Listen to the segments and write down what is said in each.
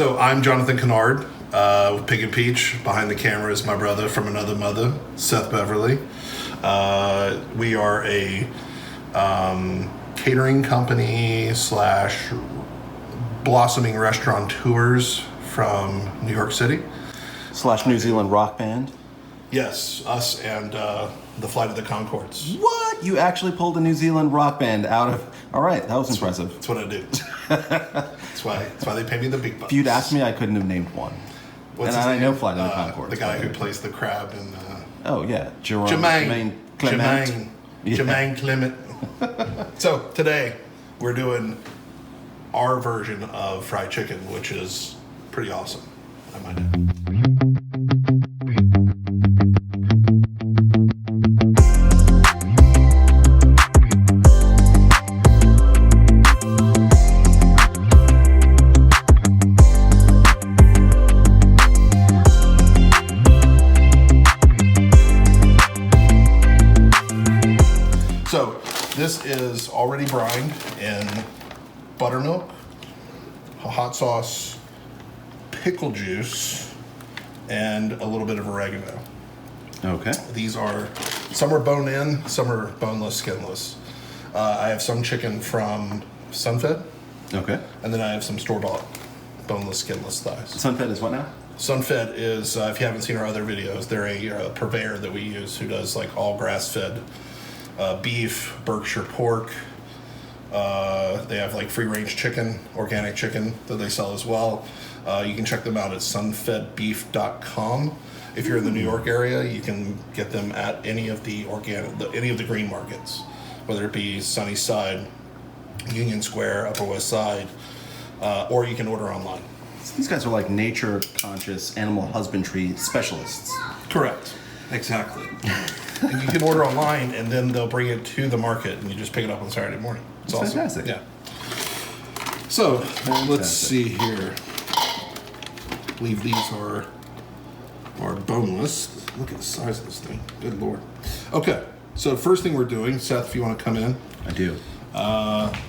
So I'm Jonathan Kennard with Pig and Peach. Behind the camera is my brother from another mother, Seth Beverly. We are a catering company / blossoming restaurateurs from New York City. / New Zealand rock band. Yes, us and the Flight of the Conchords. What? You actually pulled a New Zealand rock band out of... All right, that was impressive. That's what I do. That's why they pay me the big bucks. If you'd asked me, I couldn't have named one. What's and his I name? know Flight of the Conchords. The guy who plays the crab in... oh, yeah. Jermaine Clement. Yeah. Jermaine Clement. So, today, we're doing our version of fried chicken, which is pretty awesome, I might add. So, this is already brined in buttermilk, hot sauce, pickle juice, and a little bit of oregano. Okay. These are, some are bone in, some are boneless, skinless. I have some chicken from Sunfed, Okay. and then I have some store-bought boneless, skinless thighs. Sunfed is what now? Sunfed is, if you haven't seen our other videos, they're a purveyor that we use who does like all grass-fed beef, Berkshire pork. They have like free-range chicken, organic chicken that they sell as well. You can check them out at sunfedbeef.com. If you're in the New York area, you can get them at any of the green markets, whether it be Sunnyside, Union Square, Upper West Side, or you can order online. So these guys are like nature-conscious animal husbandry specialists. Correct. Exactly. And you can order online, and then they'll bring it to the market, and you just pick it up on Saturday morning. It's That's awesome. fantastic. Yeah. So, let's see here. I believe these are boneless. Look at the size of this thing. Good Lord. Okay, so the first thing we're doing, Seth, if you want to come in. I do.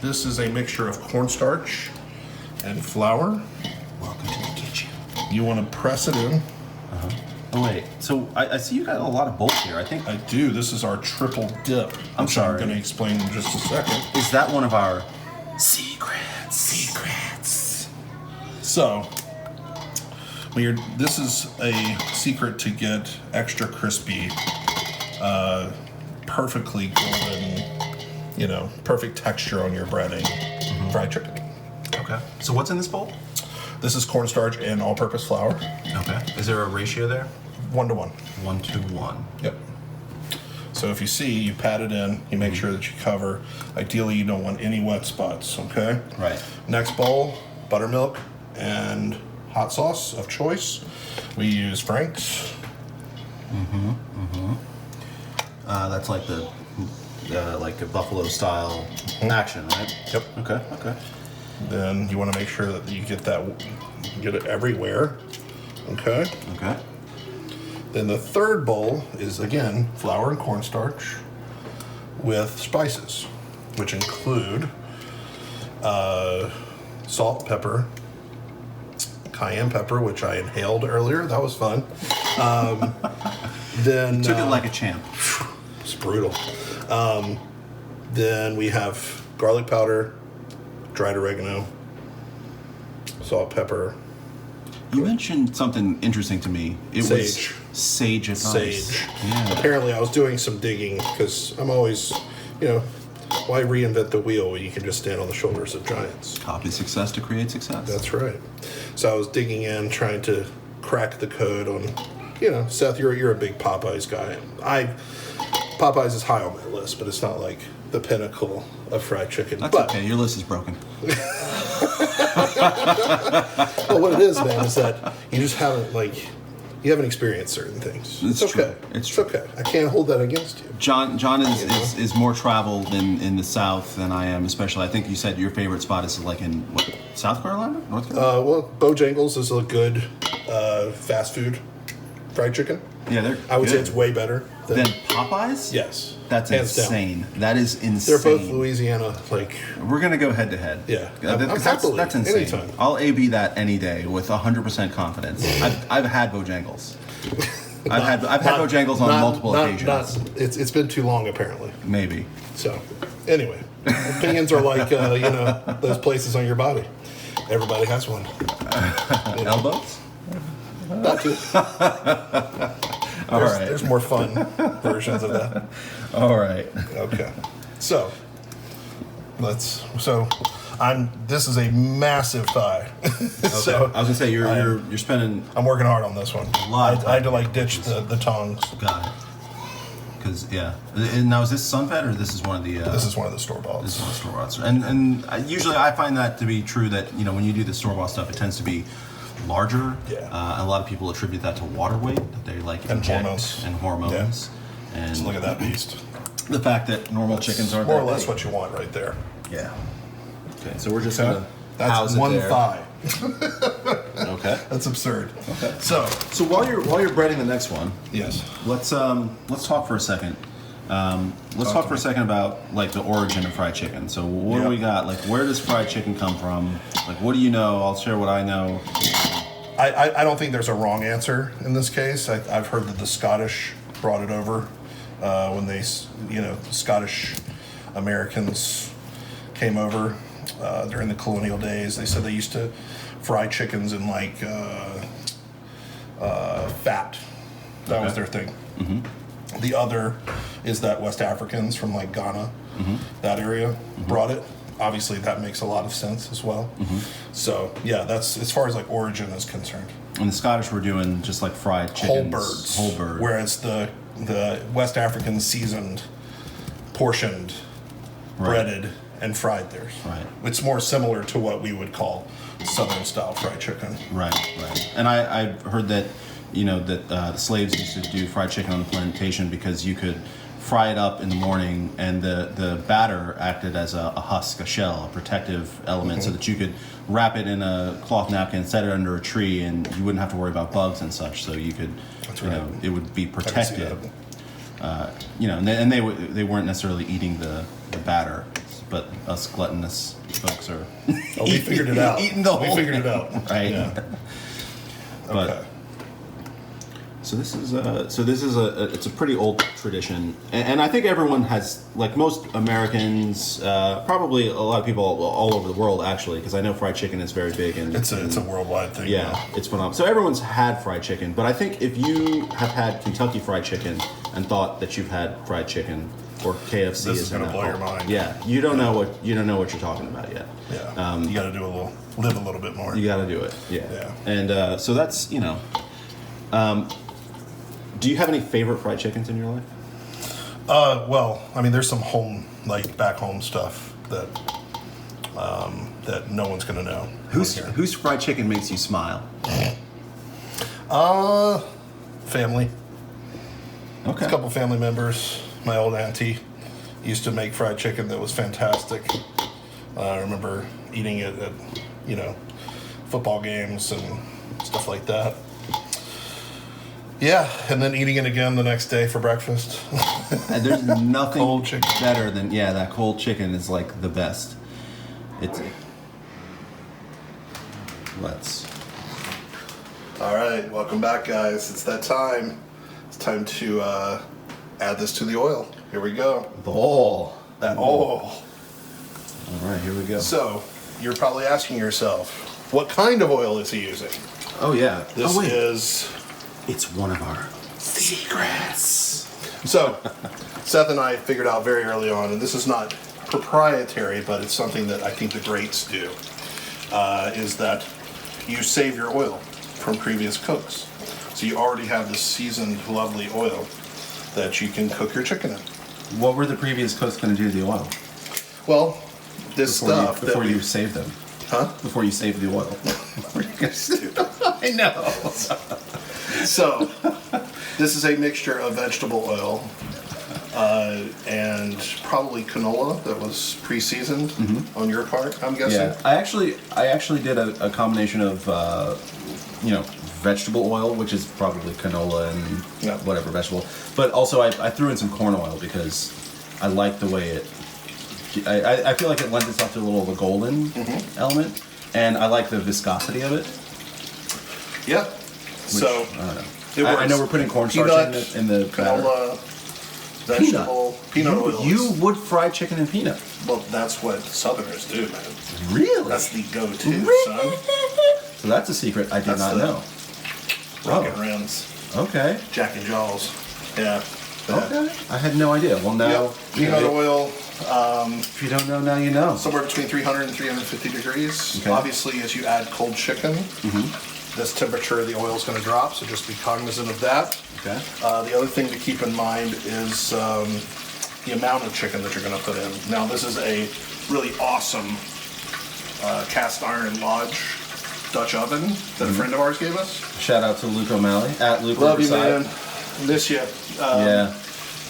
This is a mixture of cornstarch and flour. Welcome to the kitchen. You want to press it in. Oh, wait. So I see you got a lot of bowls here. I think... I do. This is our triple dip. I'm sorry. I'm going to explain in just a second. Is that one of our secrets? So, this is a secret to get extra crispy, perfectly golden, perfect texture on your breading, fried chicken. Okay. So what's in this bowl? This is cornstarch and all-purpose flour. Okay. Is there a ratio there? 1-to-1. 1-to-1. Yep. So if you see, you pat it in, you make sure that you cover. Ideally, you don't want any wet spots, okay? Right. Next bowl, buttermilk and hot sauce of choice. We use Frank's. That's like the buffalo style action, right? Yep. Okay. Then you want to make sure that you get it everywhere, okay? Okay. Then the third bowl is, again, flour and cornstarch with spices, which include salt, pepper, cayenne pepper, which I inhaled earlier. That was fun. Then Took it like a champ. It's brutal. Then we have garlic powder, dried oregano, salt, pepper. You mentioned something interesting to me. It Sage. was sage advice. Sage. Yeah. Apparently, I was doing some digging because I'm always, why reinvent the wheel when you can just stand on the shoulders of giants? Copy success to create success. That's right. So I was digging in, trying to crack the code on, Seth, you're a big Popeyes guy. Popeyes is high on my list, but it's not like the pinnacle of fried chicken. That's okay. Your list is broken. Well, what it is, man, is that you just haven't experienced certain things. It's okay. True. It's okay. I can't hold that against you. John is more traveled in the South than I am, especially. I think you said your favorite spot is like in South Carolina, North Carolina. Well, Bojangles is a good fast food fried chicken. Yeah, I would say good. it's way better Than Popeyes? Yes. That's Hands down. insane. That is insane. They're both Louisiana, like... We're going to go head to head. Yeah. That's insane. Anytime. I'll A-B that any day with 100% confidence. I've had Bojangles. I've had Bojangles on multiple occasions. It's been too long, apparently. Maybe. So, anyway. Opinions are like, those places on your body. Everybody has one. Elbows? Not too. There's more fun versions of that. All right. Okay. So this is a massive thigh. Okay. So I was gonna say you're spending. I'm working hard on this one. Lot of I had to like ditch the tongs. Got it. Because and now is this sun-fed or this is one of the? This is one of the store-bought. This is one of the store-bought. And usually I find that to be true that when you do the store-bought stuff, it tends to be larger. Yeah. A lot of people attribute that to water weight that they like And inject hormones. and hormones. Yeah. And So look at that beast. the fact that normal chickens aren't more or that less big. what you want right there. Yeah. Okay, so we're just Okay. gonna That's house it one there. thigh. Okay. That's absurd. Okay. So So while you're breading the next one, yes. let's talk for a second. Let's talk for a second about like the origin of fried chicken. So what do we got? Like, where does fried chicken come from? Like, what do you know? I'll share what I know. I don't think there's a wrong answer in this case. I've heard that the Scottish brought it over when they, Scottish Americans came over during the colonial days. They said they used to fry chickens in like fat. That was their thing. Mm-hmm. The other is that West Africans from like Ghana, that area, brought it. Obviously, that makes a lot of sense as well. So, yeah, that's as far as like origin is concerned. And the Scottish were doing just like fried chickens, Whole bird. Whereas the West Africans seasoned, portioned, breaded, and fried theirs. Right. It's more similar to what we would call Southern style fried chicken. Right. And I've heard that the slaves used to do fried chicken on the plantation because you could fry it up in the morning, and the batter acted as a husk, a shell, a protective element, so that you could wrap it in a cloth napkin, set it under a tree, and you wouldn't have to worry about bugs and such. So you could, it would be protected. And they weren't necessarily eating the batter, but us gluttonous folks are. Oh, we figured it out. Eating the whole. We figured it out. Right. Yeah. But, okay. So this is it's a pretty old tradition, and I think everyone has, like most Americans, probably a lot of people all over the world actually, because I know fried chicken is very big and it's a worldwide thing. Yeah, it's phenomenal. So everyone's had fried chicken, but I think if you have had Kentucky Fried Chicken and thought that you've had fried chicken, or KFC, this is going to blow your mind. Yeah, you don't know what you're talking about yet. Yeah, you got to live a little bit more. You got to do it. Yeah. And so that's do you have any favorite fried chickens in your life? Well, I mean, there's some back home stuff that no one's gonna know. Whose fried chicken makes you smile? Family. Okay. A couple family members. My old auntie used to make fried chicken that was fantastic. I remember eating it at, football games and stuff like that. Yeah, and then eating it again the next day for breakfast. And there's nothing cold chicken better than that cold chicken is like the best. All right, welcome back, guys. It's that time. It's time to add this to the oil. Here we go. The oil. That oil. All right, here we go. So, you're probably asking yourself, what kind of oil is he using? Oh yeah. This is... It's one of our secrets. So, Seth and I figured out very early on, and this is not proprietary, but it's something that I think the greats do, is that you save your oil from previous cooks. So you already have this seasoned, lovely oil that you can cook your chicken in. What were the previous cooks going to do to the oil? Well, this stuff before you saved them. Huh? Before you saved the oil. I know. So, this is a mixture of vegetable oil and probably canola that was pre-seasoned on your part, I'm guessing. Yeah, I actually did a combination of, vegetable oil, which is probably canola and Yeah. whatever vegetable. But also I threw in some corn oil because I like the way it. I feel like it lends itself to a little of a golden element, and I like the viscosity of it. Yeah. So I don't know. I know we're putting cornstarch in the batter. canola, vegetable, peanut oil. You would fry chicken in peanut. Well, that's what Southerners do, man. Really? That's the go-to, Really? son. So that's a secret I did not know. Rocket Rims, Okay. Jack and Jaws. Yeah. Okay. I had no idea. Well, now Yep. Peanut oil. if you don't know, now you know. Somewhere between 300 and 350 degrees. Okay. Obviously, as you add cold chicken, this temperature of the oil is going to drop, so just be cognizant of that. Okay. The other thing to keep in mind is the amount of chicken that you're going to put in. Now, this is a really awesome cast iron Lodge Dutch oven that a friend of ours gave us. Shout out to Luke O'Malley at Luke Love Riverside. you, man. Miss you. Yeah.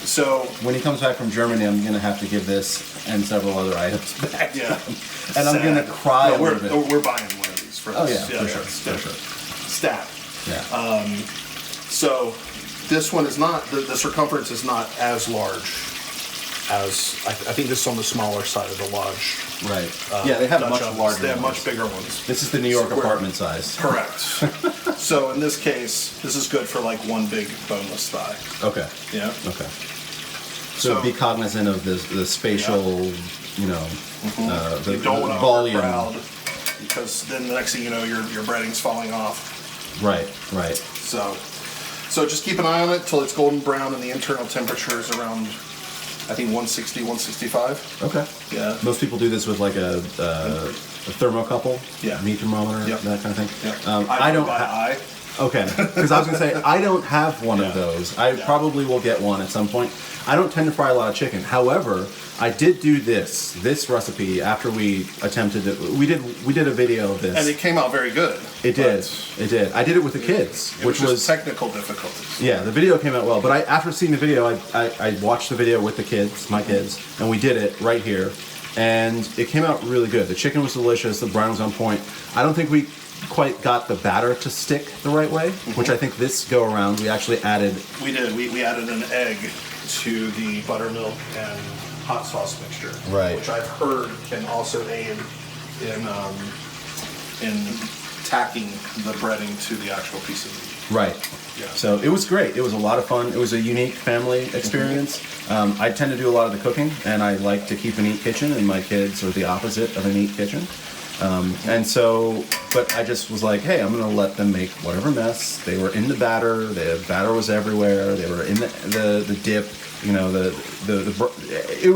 So, When he comes back from Germany, I'm gonna have to give this and several other items back. yeah. And I'm gonna cry a little bit. We're buying one of these for Oh this. yeah, for sure, it's for sure. Stat. Yeah. So this one is not, the circumference is not as large as, I think this is on the smaller side of the Lodge. Right. Yeah, they have Dutch much ovens. larger. They have ones. much bigger ones. This is the New York Square. apartment size. Correct. So in this case, this is good for like one big boneless thigh. Okay. Yeah. Okay. So, be cognizant of the spatial, you know, the You don't want to volume. overcrowd, because then the next thing you know, your breading's falling off. Right. Right. So just keep an eye on it till it's golden brown, and the internal temperature is around, I think 160, 165. Okay. Yeah. Most people do this with like a thermocouple, Yeah. meat thermometer, Yep. that kind of thing. Yeah. I don't. by eye. Okay, because I was gonna say I don't have one Yeah. of those. I Yeah. probably will get one at some point. I don't tend to fry a lot of chicken. However, I did do this recipe after we attempted it. We did a video of this. And it came out very good. It did. but It did. I did it with the kids, It which was was just technical difficulties. yeah. The video came out well, but after seeing the video, I watched the video with the kids, my kids, and we did it right here, and it came out really good. The chicken was delicious. The brine was on point. I don't think we quite got the batter to stick the right way, which I think this go around we actually added. We did. We added an egg to the buttermilk and hot sauce mixture, Right. which I've heard can also aid in tacking the breading to the actual piece of meat. Right. Yeah. So it was great. It was a lot of fun. It was a unique family experience. I tend to do a lot of the cooking, and I like to keep a neat kitchen, and my kids are the opposite of a neat kitchen. And so, but I just was like, hey, I'm going to let them make whatever mess. They were in the batter. The batter was everywhere. They were in the dip. You know, it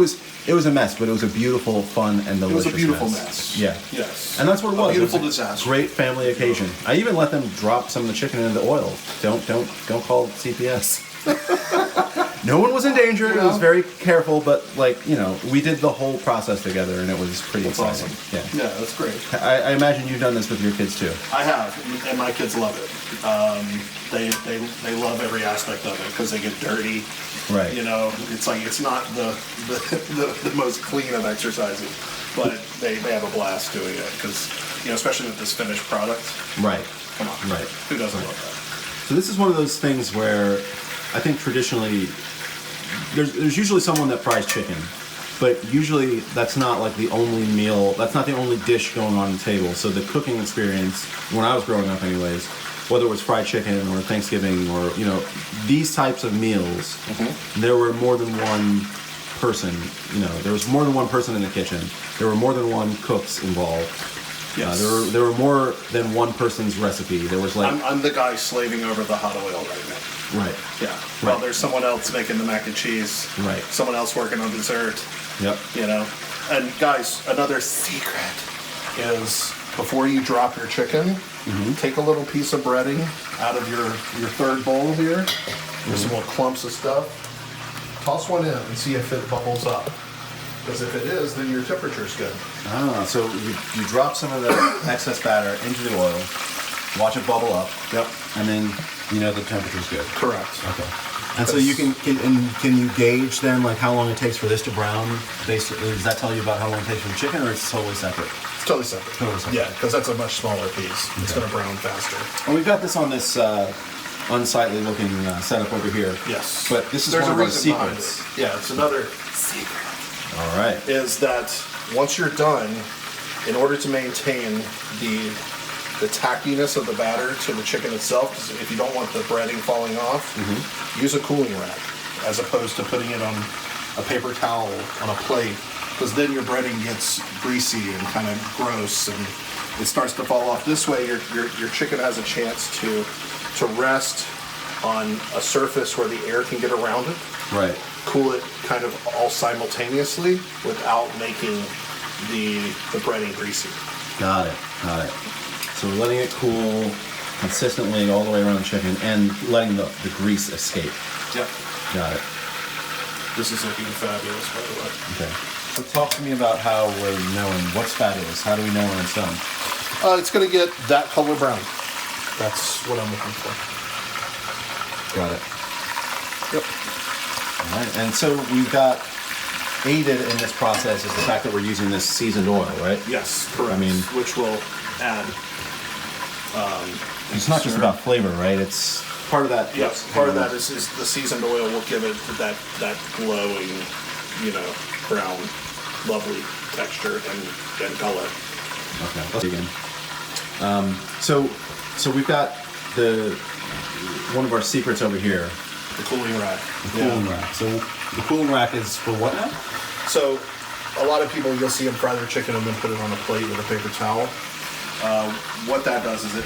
was a mess, but it was a beautiful, fun, and delicious. It was a beautiful mess. Yeah. Yes. And that's what it was. A beautiful It was a disaster. Great family occasion. I even let them drop some of the chicken into the oil. Don't call CPS. No one was in danger. It was very careful, but we did the whole process together, and it was pretty That's exciting. awesome. Yeah, that's great. I imagine you've done this with your kids too. I have, and my kids love it. They love every aspect of it because they get dirty. Right. You know, it's like it's not the most clean of exercises, but they have a blast doing it because especially with this finished product. Right. Come on. Right. Who doesn't love So this is one of those things where I think traditionally there's usually someone that fries chicken, but usually that's not like the only meal. That's not the only dish going on the table. So the cooking experience, when I was growing up, anyways, whether it was fried chicken or Thanksgiving or these types of meals, there were more than one person. There was more than one person in the kitchen. There were more than one cooks involved. Yes. There were more than one person's recipe. There was like I'm the guy slaving over the hot oil right now. right. Yeah. Well, there's someone else making the mac and cheese. Right. Someone else working on dessert. Yep. And guys, another secret is before you drop your chicken, take a little piece of breading out of your third bowl here. There's some little clumps of stuff. Toss one in and see if it bubbles up. Because if it is, then your temperature's good. So you drop some of the excess batter into the oil, watch it bubble up. Yep. And then the temperature's good. Correct. Okay. And so you can you gauge then like how long it takes for this to brown? Basically, does that tell you about how long it takes for the chicken, or it's totally separate? It's totally separate. Totally separate. Yeah, because that's a much smaller piece. It's going to brown faster. And we've got this on this unsightly looking setup over here. Yes. But this is There's one a of our reason behind secrets. it. Yeah, it's another secret. All right. Is that once you're done, in order to maintain the tackiness of the batter to the chicken itself, 'cause if you don't want the breading falling off, use a cooling rack as opposed to putting it on a paper towel on a plate, because then your breading gets greasy and kind of gross and it starts to fall off. This way your chicken has a chance to rest on a surface where the air can get around it. Right. Cool it kind of all simultaneously without making the breading greasy. Got it. Got it. So we're letting it cool consistently all the way around the chicken and letting the grease escape. Yep. Got it. This is looking fabulous, by the way. Okay. So talk to me about how we're knowing what's fabulous. How do we know when it's done? It's going to get that color brown. That's what I'm looking for. Got it. Yep. All right. And so we've got aided in this process is the fact that we're using this seasoned oil, right? Yes, correct. I mean, which will add. it's not just about flavor, right? It's part of that. Yes, part of that is the seasoned oil will give it that glowing, brown, lovely texture and color. Okay, let's dig in. So we've got one of our secrets over here. The cooling rack. The cooling rack. So the cooling rack is for what now? So a lot of people, you'll see them fry their chicken and then put it on a plate with a paper towel. What that does is it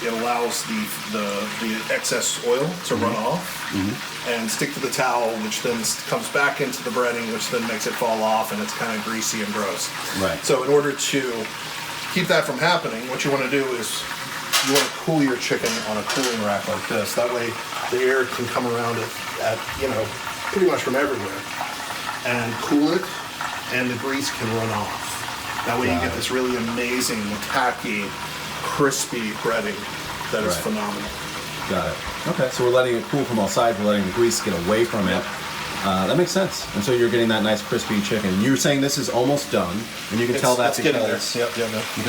allows the excess oil to run off and stick to the towel, which then comes back into the breading, which then makes it fall off, and it's kind of greasy and gross. Right. So in order to keep that from happening, what you want to do is you want to cool your chicken on a cooling rack like this. That way the air can come around it at pretty much from everywhere and cool it, and the grease can run off. That way you get this really amazing, tacky, crispy breading that is phenomenal. Got it. Okay, so we're letting it cool from all sides. We're letting the grease get away from it. That makes sense. And so you're getting that nice crispy chicken. You were saying this is almost done, and you can tell that because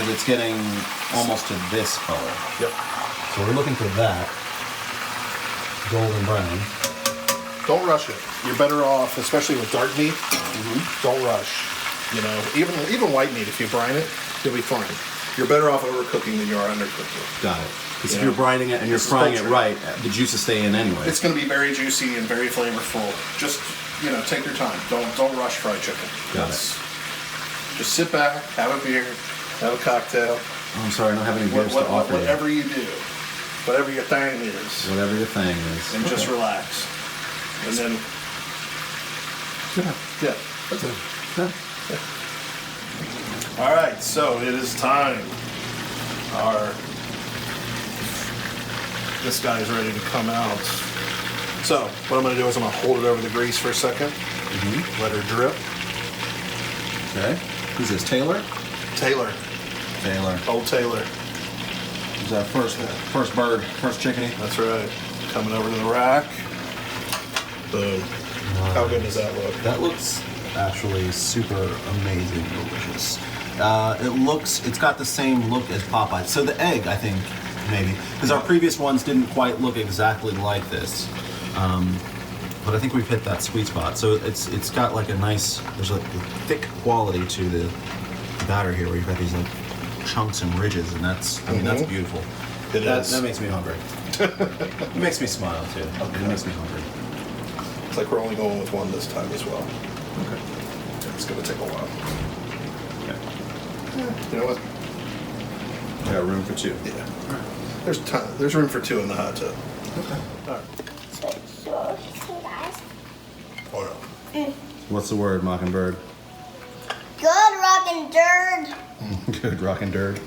it's getting almost to this color. Yep. So we're looking for that golden brown. Don't rush it. You're better off, especially with dark meat. Don't rush. Even white meat, if you brine it, you'll be fine. You're better off overcooking than you are undercooking. Got it. Because if you're brining it and you're frying it right, the juices stay in anyway. It's going to be very juicy and very flavorful. Just take your time. Don't rush fried chicken. Got it. Just sit back, have a beer, have a cocktail. Oh, I'm sorry, I don't have any beers to offer whatever you do, whatever your thing is. Whatever your thing is. And just relax. And then, that's it. Yeah. All right, so it is time. This guy is ready to come out. So what I'm going to do is I'm going to hold it over the grease for a second. Let her drip. Okay. Who's this? Taylor? Taylor. Old Taylor. Who's that first bird, first chickadee? That's right. Coming over to the rack. Boom. How good does that look? That looks actually super amazing, delicious. It's got the same look as Popeyes. So the egg, I think, maybe, because our previous ones didn't quite look exactly like this. But I think we've hit that sweet spot. So it's got like there's a thick quality to the batter here, where you've got these like chunks and ridges, and that's beautiful. That makes me hungry. It makes me smile too. Okay. It makes me hungry. It's like we're only going with one this time as well. Okay. It's going to take a while. Okay. You know what? I got room for two. Yeah. There's time. There's room for two in the hot tub. Okay. All right. Hey guys. Hold on. What's the word, Mockingbird? Good rockin' dirt. Good rockin' dirt.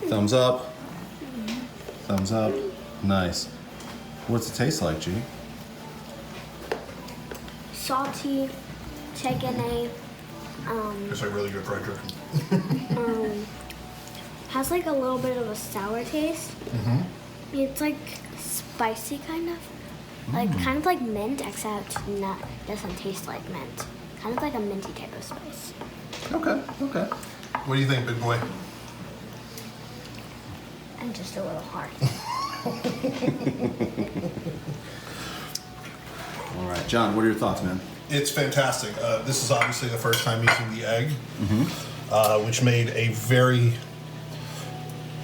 Thumbs up. Thumbs up. Nice. What's it taste like, G? Salty, chicken-y, It's like really good fried chicken. has like a little bit of a sour taste. It's like spicy kind of. Kind of like mint, except doesn't taste like mint. Kind of like a minty type of spice. Okay. What do you think, big boy? and just a little hard. All right, John, what are your thoughts, man? It's fantastic. This is obviously the first time using the egg, which made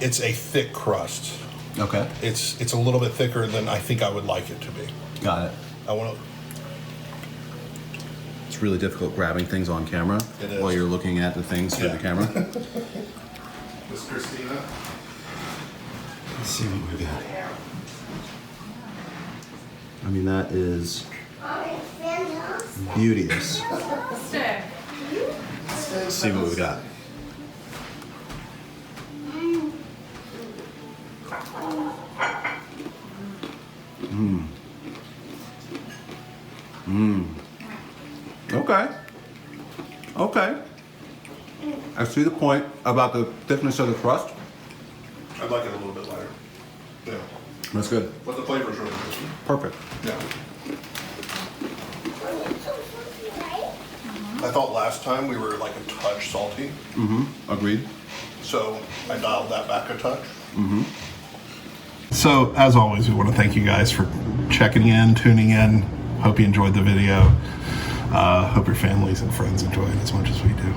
it's a thick crust. Okay. It's a little bit thicker than I think I would like it to be. Got it. I want to. It's really difficult grabbing things on camera It is. while you're looking at the things through the camera. Miss Christina. Let's see what we got. I mean, that is beauteous. Let's see what we got. Okay. Okay. I see the point about the thickness of the crust. I'd like it a little bit lighter. Yeah. That's good. But the flavor's really good. Perfect. Yeah. I thought last time we were like a touch salty, Agreed. so I dialed that back a touch. So, as always, we want to thank you guys for checking in, tuning in. Hope you enjoyed the video. Hope your families and friends enjoy it as much as we do.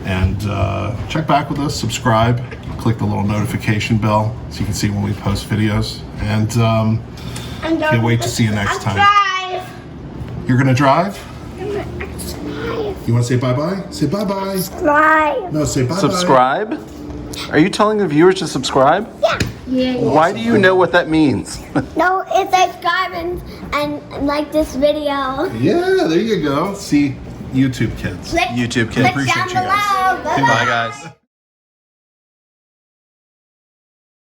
And check back with us, subscribe, click the little notification bell so you can see when we post videos. And can't wait to see you next time. Drive. You're going to drive? Subscribe. You want to say bye-bye? Say bye-bye. Subscribe. No, say bye-bye. Subscribe? Are you telling the viewers to subscribe? Yeah. Why do you know what that means? No, it's subscribe and like this video. Yeah, there you go. See, YouTube kids. Click, YouTube kids. click Appreciate down you guys. below. Bye-bye. Bye, guys.